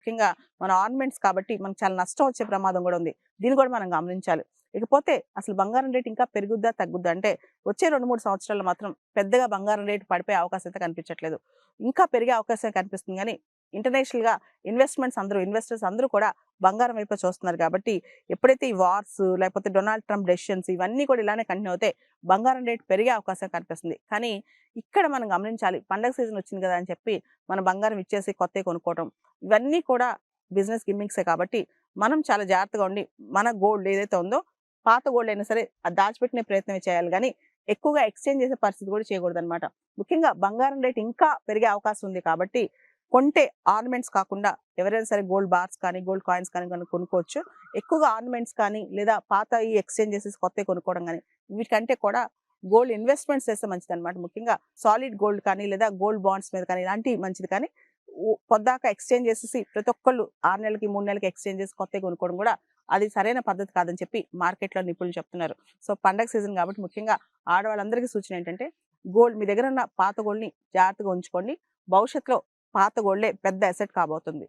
ముఖ్యంగా మన ఆర్నమెంట్స్ కాబట్టి మనకు చాలా నష్టం వచ్చే ప్రమాదం కూడా ఉంది. దీన్ని కూడా మనం గమనించాలి. ఇకపోతే అసలు బంగారం రేట్ ఇంకా పెరుగుద్దా? తగ్గుద్దా? అంటే వచ్చే 2, 3 సంవత్సరాల్లో మాత్రం పెద్దగా బంగారం రేట్ పడిపోయే అవకాశం అయితే కనిపించట్లేదు. ఇంకా పెరిగే అవకాశం కనిపిస్తుంది గానీ, ఇంటర్నేషనల్‌గా ఇన్వెస్టర్స్ అందరూ కూడా బంగారం వైపే చూస్తున్నారు కాబట్టి, ఎప్పుడైతే ఈ వార్స్ లేకపోతే డొనాల్డ్ ట్రంప్ డెసిషన్స్ ఇవన్నీ కూడా ఇలానే కంటిన్యూ అవుతే బంగారం రేట్ పెరిగే అవకాశం కనిపిస్తుంది. కానీ ఇక్కడ మనం గమనించాలి. పండగ సీజన్ వచ్చింది కదా అని చెప్పి మన బంగారం ఇచ్చేసి కొత్తయి కొనుక్కోవటం ఇవన్నీ కూడా బిజినెస్ గిమ్మిక్సే కాబట్టి, మనం చాలా జాగ్రత్తగా ఉండి మన గోల్డ్ ఏదైతే ఉందో పాత గోల్డ్ అయినా సరే అది దాచిపెట్టుకునే ప్రయత్నమే చేయాలి గానీ, ఎక్కువగా ఎక్స్‌చేంజ్ చేసే పరిస్థితి కూడా చేయకూడదనమాట. ముఖ్యంగా బంగారం రేట్ ఇంకా పెరిగే అవకాశం ఉంది కాబట్టి, కొంటే ఆర్నమెంట్స్ కాకుండా ఎవరైనా సరే గోల్డ్ బార్స్ కానీ, గోల్డ్ కాయిన్స్ కానీ కొనుక్కోవచ్చు. ఎక్కువగా ఆర్నమెంట్స్ కానీ, లేదా పాతయి ఎక్స్‌చేంజ్ చేసేసి కొత్తయి కొనుక్కోవడం గానీ, వీటికంటే కూడా గోల్డ్ ఇన్వెస్ట్‌మెంట్స్ చేస్తే మంచిదనమాట. ముఖ్యంగా సాలిడ్ గోల్డ్ కానీ, లేదా గోల్డ్ బాండ్స్ మీద కానీ ఇలాంటివి మంచిది కానీ, పొద్దాక ఎక్స్‌చేంజ్ చేసేసి ప్రతి ఒక్కళ్ళు 6 నెలలకి, 3 నెలలకి ఎక్స్‌చేంజ్ చేసి కొత్తయి కొనుక్కోవడం కూడా అది సరైన పద్ధతి కాదని చెప్పి మార్కెట్‌లో నిపుణులు చెప్తున్నారు. సో, పండగ సీజన్ కాబట్టి ముఖ్యంగా ఆడవాళ్ళందరికీ సూచన ఏంటంటే, గోల్డ్ మీ దగ్గర ఉన్న పాత గోల్డ్‌ని జాగ్రత్తగా ఉంచుకోండి. భవిష్యత్తులో పాత గోల్డే పెద్ద అసెట్ కాబోతుంది.